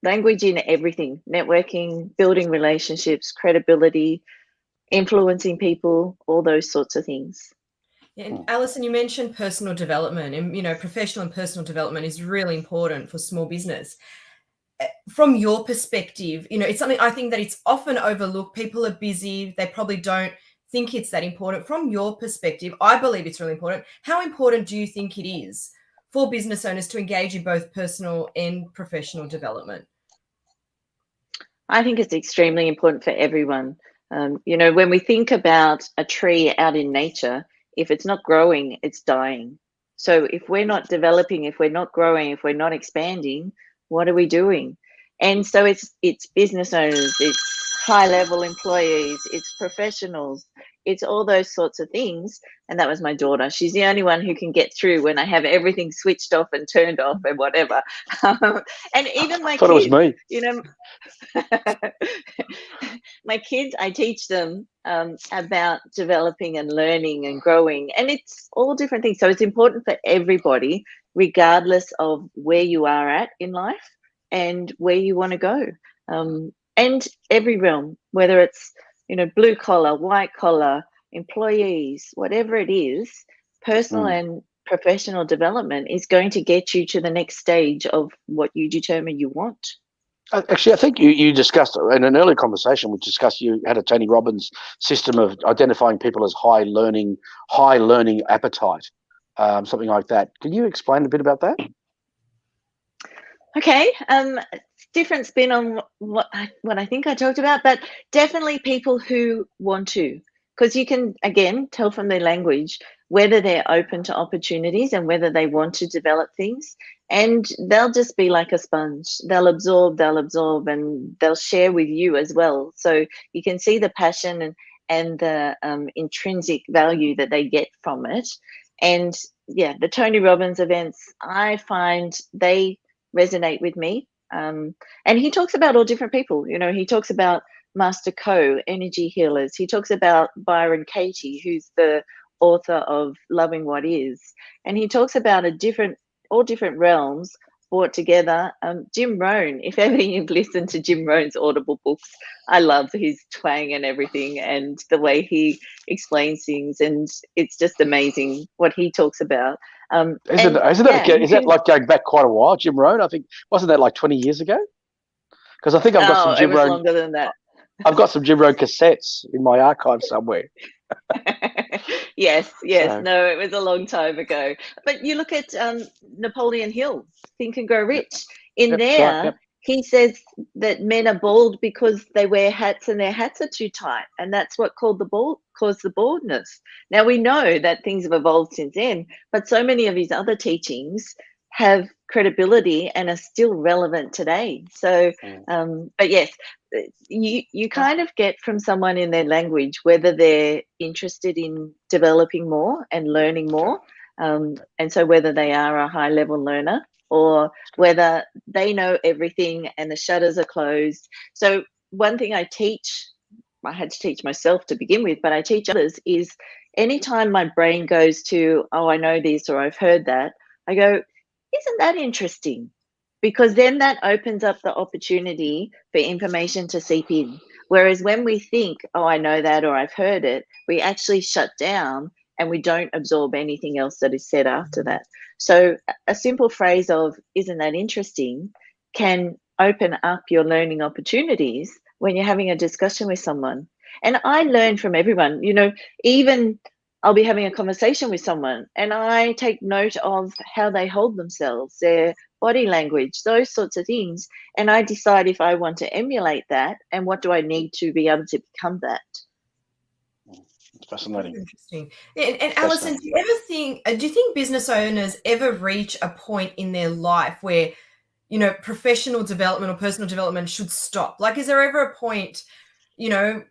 language in everything, networking, building relationships, credibility, influencing people, all those sorts of things. And Alison, you mentioned personal development, and professional and personal development is really important for small business. From your perspective, it's something I think that it's often overlooked. People are busy; they probably don't think it's that important. From your perspective, I believe it's really important. How important do you think it is for business owners to engage in both personal and professional development? I think it's extremely important for everyone. When we think about a tree out in nature, if it's not growing, it's dying. So if we're not developing, if we're not growing, if we're not expanding, what are we doing? And so it's business owners, it's high-level employees, it's professionals, it's all those sorts of things. And that was my daughter. She's the only one who can get through when I have everything switched off and turned off and whatever. And even my kids, it was me. My kids, I teach them about developing and learning and growing, and it's all different things. So it's important for everybody, regardless of where you are at in life and where you want to go. And every realm, whether it's, blue collar, white collar, employees, whatever it is, personal and professional development is going to get you to the next stage of what you determine you want. Actually, I think you discussed in an earlier conversation. You had a Tony Robbins system of identifying people as high learning appetite, something like that. Can you explain a bit about that? Okay, different spin on what I think I talked about, but definitely people who want to, because you can again tell from their language whether they're open to opportunities and whether they want to develop things. and they'll just be like a sponge. They'll absorb, and they'll share with you as well. So you can see the passion and the intrinsic value that they get from it. And yeah, the Tony Robbins events, I find they resonate with me. And he talks about all different people. You know, he talks about Master Co, energy healers. He talks about Byron Katie, who's the author of Loving What Is. And he talks about all different realms brought together. Jim Rohn, if ever you've listened to Jim Rohn's Audible books, I love his twang and everything and the way he explains things. And it's just amazing what he talks about. Is that like going back quite a while, Jim Rohn? I think, wasn't that like 20 years ago? Because I think I've got some Jim Rohn. Longer than that. I've got some Jim Rohn cassettes in my archive somewhere. Yes. No, it was a long time ago. But you look at Napoleon Hill, Think and Grow Rich. He says that men are bald because they wear hats and their hats are too tight, and that's what caused the baldness. Now we know that things have evolved since then, but so many of his other teachings have credibility and are still relevant today. So, but yes, you kind of get from someone in their language whether they're interested in developing more and learning more, and so whether they are a high level learner or whether they know everything and the shutters are closed. So one thing I teach, I had to teach myself to begin with, but I teach others, is anytime my brain goes to, oh, I know this or I've heard that, I go, isn't that interesting? Because then that opens up the opportunity for information to seep in. Whereas when we think, oh, I know that or I've heard it, we actually shut down and we don't absorb anything else that is said after that. So a simple phrase of, isn't that interesting, can open up your learning opportunities when you're having a discussion with someone. And I learn from everyone, you know, even I'll be having a conversation with someone and I take note of how they hold themselves, their body language, those sorts of things. And I decide if I want to emulate that and what do I need to be able to become that. It's fascinating. Interesting. And Alison, do you think business owners ever reach a point in their life where, you know, professional development or personal development should stop? Like, is there ever a point, you know,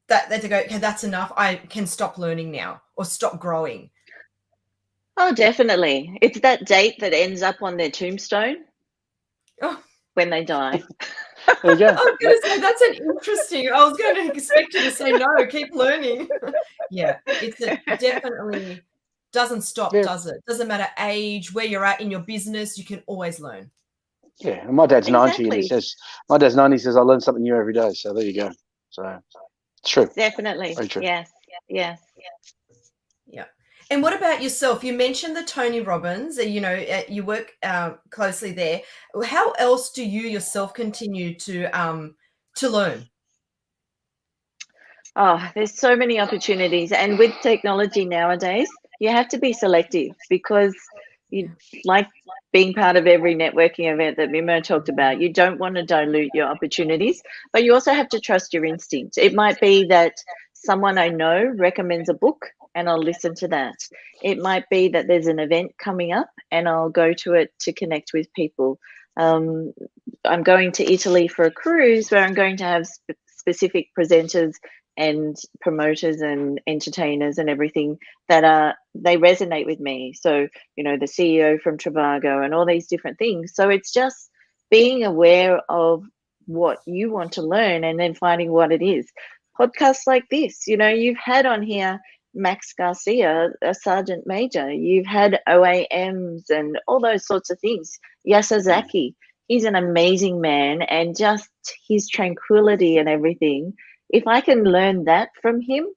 that they go, okay, that's enough, I can stop learning now or stop growing? Oh, definitely. It's that date that ends up on their tombstone when they die. There you go. I was going to say, that's an interesting, I was going to expect you to say no, keep learning. Yeah, definitely doesn't stop, does it? Doesn't matter age, where you're at in your business, you can always learn. Yeah, and my dad's 90 and he says, I learn something new every day. So there you go. So it's true. Definitely. Very true. Yes. Yeah. And what about yourself? You mentioned the Tony Robbins, you know, you work closely there. How else do you yourself continue to learn? Oh, there's so many opportunities. And with technology nowadays, you have to be selective because you like being part of every networking event that Mimo talked about. You don't want to dilute your opportunities, but you also have to trust your instincts. It might be that someone I know recommends a book and I'll listen to that. It might be that there's an event coming up and I'll go to it to connect with people. I'm going to Italy for a cruise where I'm going to have specific presenters and promoters and entertainers and everything that they resonate with me. So, you know, the CEO from Trivago and all these different things. So it's just being aware of what you want to learn and then finding what it is. Podcasts like this, you know, you've had on here Max Garcia, a sergeant major. You've had OAMs and all those sorts of things. Yasazaki, he's an amazing man, and just his tranquility and everything. If I can learn that from him,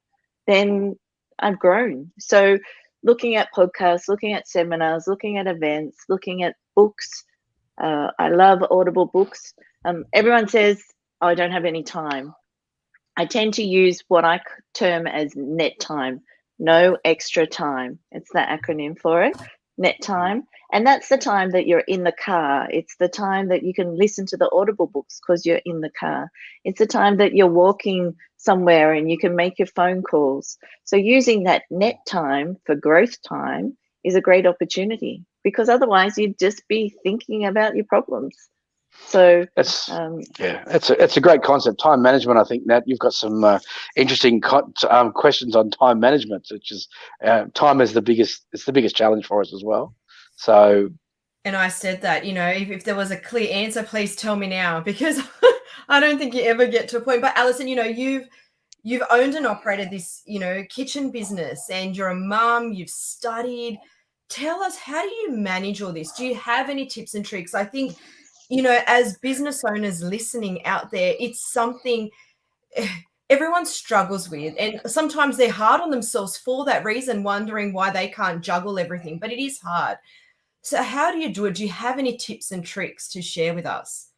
then I've grown. So looking at podcasts, looking at seminars, looking at events, looking at books. I love Audible books. Everyone says, oh, I don't have any time. I tend to use what I term as net time, no extra time. It's the acronym for it, net time. And that's the time that you're in the car. It's the time that you can listen to the Audible books because you're in the car. It's the time that you're walking somewhere and you can make your phone calls. So using that net time for growth time is a great opportunity because otherwise you'd just be thinking about your problems. So it's it's a great concept, time management. I think, Nat, you've got some interesting questions on time management, which is time is the biggest challenge for us as well. So, and I said that, you know, if there was a clear answer, please tell me now, because I don't think you ever get to a point. But Alison, you know, you've owned and operated this, you know, kitchen business, and you're a mum, you've studied. Tell us, how do you manage all this? Do you have any tips and tricks? I think, you know, as business owners listening out there, it's something everyone struggles with. And sometimes they're hard on themselves for that reason, wondering why they can't juggle everything. But it is hard. So how do you do it? Do you have any tips and tricks to share with us?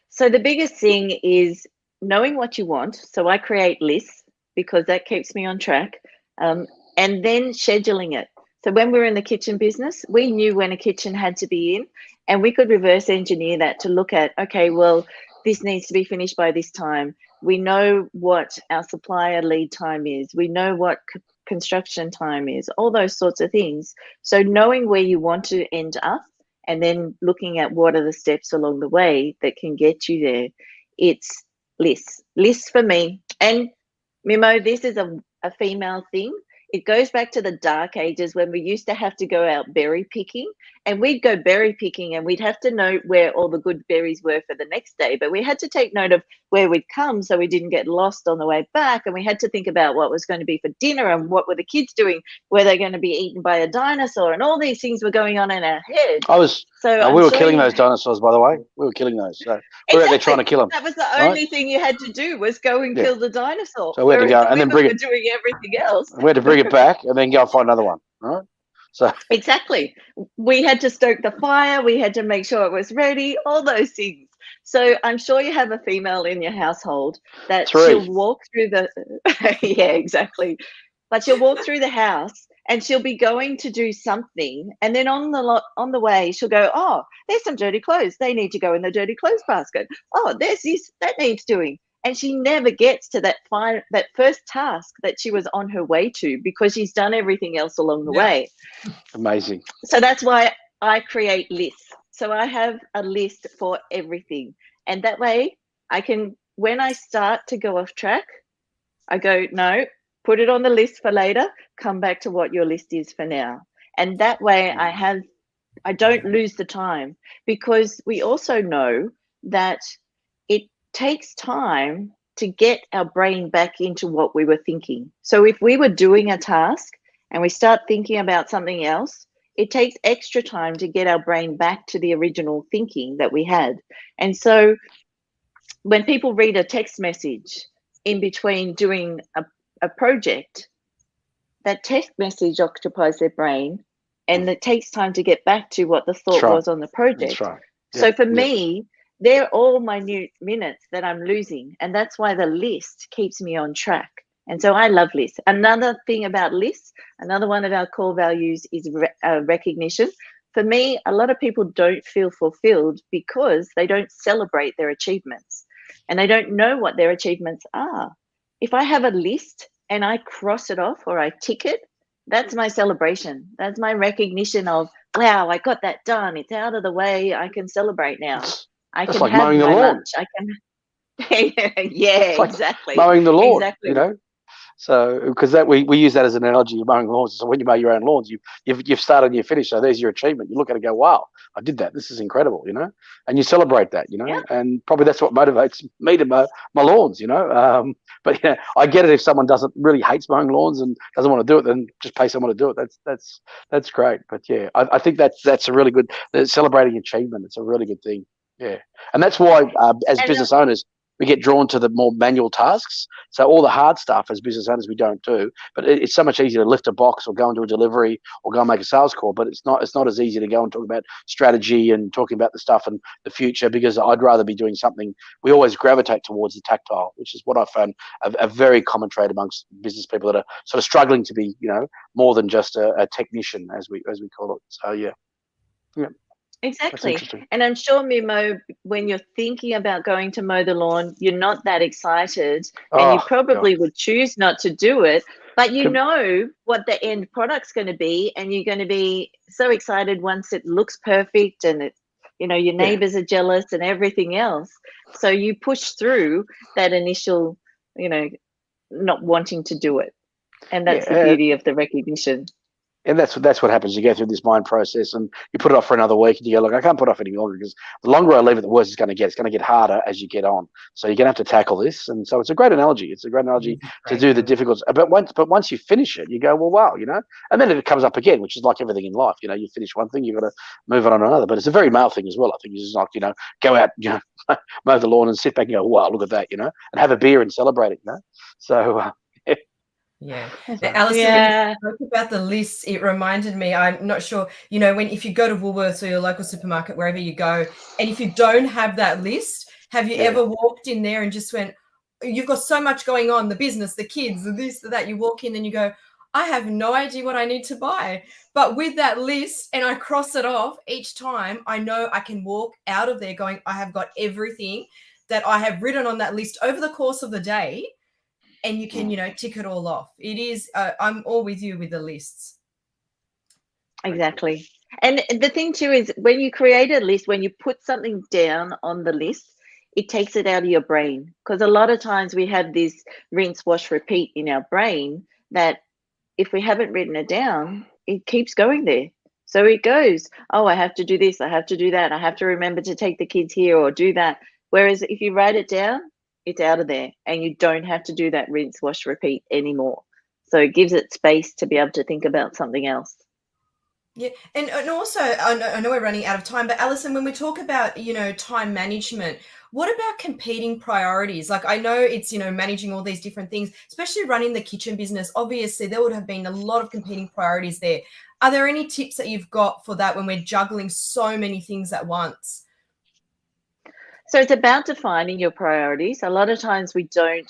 So the biggest thing is knowing what you want. So I create lists because that keeps me on track. And then scheduling it. So when we were in the kitchen business, we knew when a kitchen had to be in, and we could reverse engineer that to look at, okay, well, this needs to be finished by this time. We know what our supplier lead time is. We know what construction time is, all those sorts of things. So knowing where you want to end up, and then looking at what are the steps along the way that can get you there. It's lists for me. And Mimo, this is a female thing. It goes back to the dark ages when we used to have to go out berry picking, and we'd go berry picking and we'd have to know where all the good berries were for the next day. But we had to take note of where we'd come so we didn't get lost on the way back. And we had to think about what was going to be for dinner and what were the kids doing. Were they going to be eaten by a dinosaur? And all these things were going on in our head. We were killing those dinosaurs, by the way. We were killing those. So we were out there trying to kill them. That was the only thing you had to do, was go and kill the dinosaur. So we had to go and then bring it. Doing everything else. We had to bring it back and then go and find another one. Right. So exactly. We had to stoke the fire. We had to make sure it was ready. All those things. So I'm sure you have a female in your household that she'll walk through the. Yeah, exactly. But she'll walk through the house and she'll be going to do something, and then on the way she'll go, oh, there's some dirty clothes. They need to go in the dirty clothes basket. Oh, there's this that needs doing. And she never gets to that first task that she was on her way to, because she's done everything else along the way. Amazing. So that's why I create lists. So I have a list for everything. And that way I can, when I start to go off track, I go, no, put it on the list for later, come back to what your list is for now. And that way I don't lose the time, because we also know that it takes time to get our brain back into what we were thinking. So if we were doing a task and we start thinking about something else, it takes extra time to get our brain back to the original thinking that we had. And so when people read a text message in between doing a project, that text message occupies their brain, and it takes time to get back to what the thought was on the project. That's right. So for me, they're all minute minutes that I'm losing, and that's why the list keeps me on track. And so I love lists. Another thing about lists, another one of our core values is recognition. For me, a lot of people don't feel fulfilled because they don't celebrate their achievements, and they don't know what their achievements are. If I have a list and I cross it off or I tick it, that's my celebration. That's my recognition of, wow, I got that done. It's out of the way. I can celebrate now. I can like have mowing the my lawn. lunch. I can, yeah, like exactly. Mowing the lawn, exactly. You know. So because that we use that as an analogy of mowing lawns. So when you mow your own lawns, you've started and you finished. So there's your achievement. You look at it and go, wow, I did that. This is incredible, you know. And you celebrate that, you know. Yeah. And probably that's what motivates me to mow my lawns, you know. But yeah, I get it if someone doesn't really hates mowing lawns and doesn't want to do it, then just pay someone to do it. That's great. But yeah, I think that's a really good celebrating achievement. It's a really good thing. Yeah, and that's why as business owners, we get drawn to the more manual tasks. So all the hard stuff as business owners we don't do. But it's so much easier to lift a box or go into a delivery or go and make a sales call. But it's not as easy to go and talk about strategy and talking about the stuff and the future, because I'd rather be doing something. We always gravitate towards the tactile, which is what I found a very common trait amongst business people that are sort of struggling to be, you know, more than just a technician, as we call it. So yeah. Exactly. And I'm sure, Mimo, when you're thinking about going to mow the lawn, you're not that excited, and you probably would choose not to do it. But you know what the end product's going to be, and you're going to be so excited once it looks perfect, and it, you know, your neighbors are jealous and everything else. So you push through that initial, you know, not wanting to do it, and that's the beauty of the recognition. And that's what happens. You go through this mind process, and you put it off for another week, and you go, look, I can't put it off any longer, because the longer I leave it, the worse it's going to get. It's going to get harder as you get on. So you're going to have to tackle this. And so it's a great analogy. It's a great analogy to do the difficult. But once you finish it, you go, well, wow, you know. And then it comes up again, which is like everything in life. You know, you finish one thing, you've got to move on another. But it's a very male thing as well. I think it's just like, you know, go out, you know, mow the lawn and sit back and go, wow, look at that, you know, and have a beer and celebrate it, you know. So. Yeah. Now, Alison, when you spoke about the lists, it reminded me, I'm not sure, you know, if you go to Woolworths or your local supermarket, wherever you go, and if you don't have that list, have you ever walked in there and just went, you've got so much going on, the business, the kids, the this, the that, you walk in and you go, I have no idea what I need to buy. But with that list, and I cross it off each time, I know I can walk out of there going, I have got everything that I have written on that list over the course of the day. And you can, you know, tick it all off. It is, I'm all with you with the lists. Exactly. And the thing too is, when you create a list, when you put something down on the list, it takes it out of your brain. Because a lot of times we have this rinse, wash, repeat in our brain that if we haven't written it down, it keeps going there. So it goes, oh, I have to do this, I have to do that, I have to remember to take the kids here or do that. Whereas if you write it down, it's out of there, and you don't have to do that rinse, wash, repeat anymore. So it gives it space to be able to think about something else. Yeah, and also, I know we're running out of time, but Alison, when we talk about, you know, time management, what about competing priorities? Like, I know it's, you know, managing all these different things, especially running the kitchen business. Obviously, there would have been a lot of competing priorities there. Are there any tips that you've got for that when we're juggling so many things at once? So it's about defining your priorities. A lot of times we don't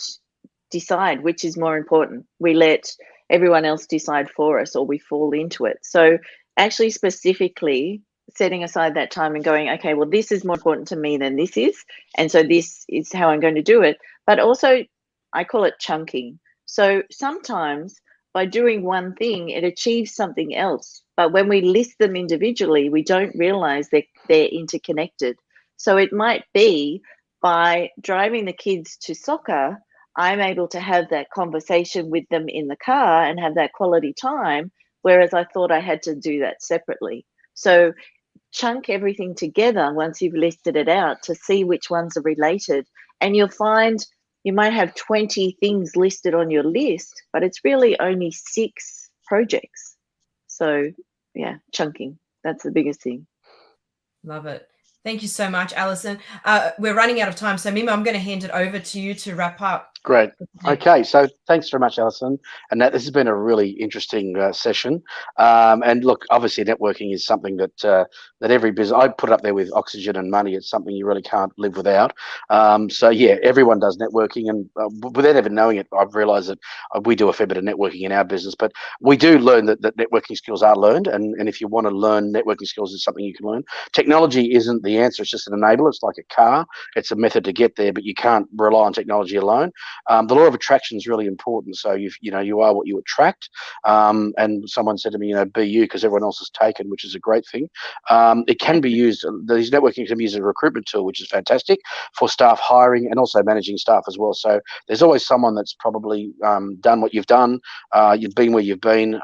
decide which is more important. We let everyone else decide for us, or we fall into it. So actually specifically setting aside that time and going, okay, well, this is more important to me than this is. And so this is how I'm going to do it. But also, I call it chunking. So sometimes by doing one thing, it achieves something else. But when we list them individually, we don't realize that they're interconnected. So it might be by driving the kids to soccer, I'm able to have that conversation with them in the car and have that quality time, whereas I thought I had to do that separately. So chunk everything together once you've listed it out to see which ones are related. And you'll find you might have 20 things listed on your list, but it's really only 6 projects. So yeah, chunking, that's the biggest thing. Love it. Thank you so much, Alison. We're running out of time, so Mima, I'm going to hand it over to you to wrap up. Great. Okay, so thanks very much, Alison. And this has been a really interesting session. And look, obviously, networking is something that that every business, I put it up there with oxygen and money. It's something you really can't live without. So yeah, everyone does networking, and without even knowing it, I've realised that we do a fair bit of networking in our business. But we do learn that networking skills are learned, and if you want to learn networking skills, it's something you can learn. Technology isn't the answer; it's just an enabler. It's like a car; it's a method to get there, but you can't rely on technology alone. The law of attraction is really important. So you know you are what you attract. And someone said to me, you know, be you, because everyone else is taken, which is a great thing. It can be used. These networking can be used as a recruitment tool, which is fantastic for staff hiring and also managing staff as well. So there's always someone that's probably done what you've done. You've been where you've been.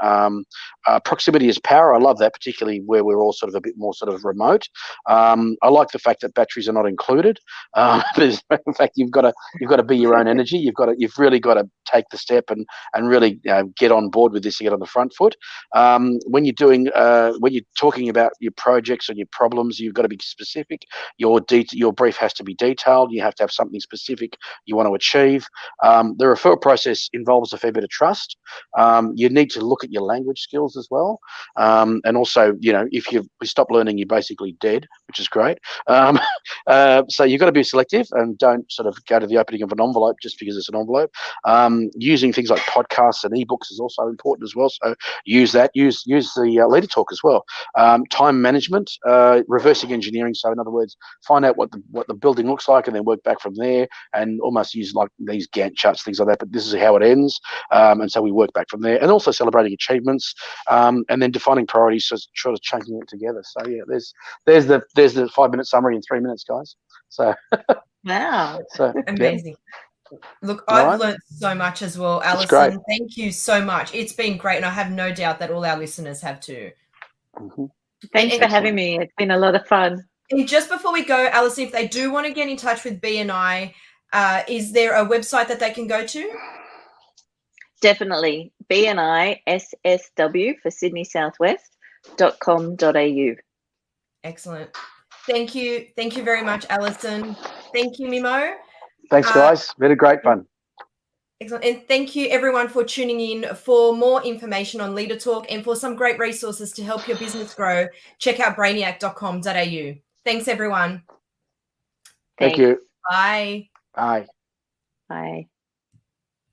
Proximity is power. I love that, particularly where we're all sort of a bit more sort of remote. I like the fact that batteries are not included. In fact, you've got to be your own energy. You've really got to take the step and really get on board with this and get on the front foot. When you're talking about your projects and your problems, you've got to be specific. Your brief has to be detailed. You have to have something specific you want to achieve. The referral process involves a fair bit of trust. You need to look at your language skills as well. And also, you know, if you stop learning, you're basically dead, which is great. So you've got to be selective and don't sort of go to the opening of an envelope just because it's an envelope. Using things like podcasts and ebooks is also important as well. So use that. Use the Leader Talk as well. Time management, reversing engineering. So in other words, find out what the building looks like, and then work back from there, and almost use like these Gantt charts, things like that. But this is how it ends, and so we work back from there. And also celebrating achievements, and then defining priorities, so sort of chunking it together. So yeah, there's the 5-minute summary in 3 minutes, guys. So wow, so amazing. Yeah. Look, All I've right. learned so much as well, That's great. Alison. Thank you so much. It's been great, and I have no doubt that all our listeners have too. Mm-hmm. Thanks for having me. It's been a lot of fun. And just before we go, Alison, if they do want to get in touch with BNI, is there a website that they can go to? Definitely. BNI SSW for Sydney Southwest.com.au. Excellent. Thank you. Thank you very much, Alison. Thank you, Mimo. Thanks, guys. Been great fun. Excellent. And thank you, everyone, for tuning in. For more information on Leader Talk and for some great resources to help your business grow, check out brainiact.com.au. Thanks, everyone. Thank you. Bye. Bye. Bye.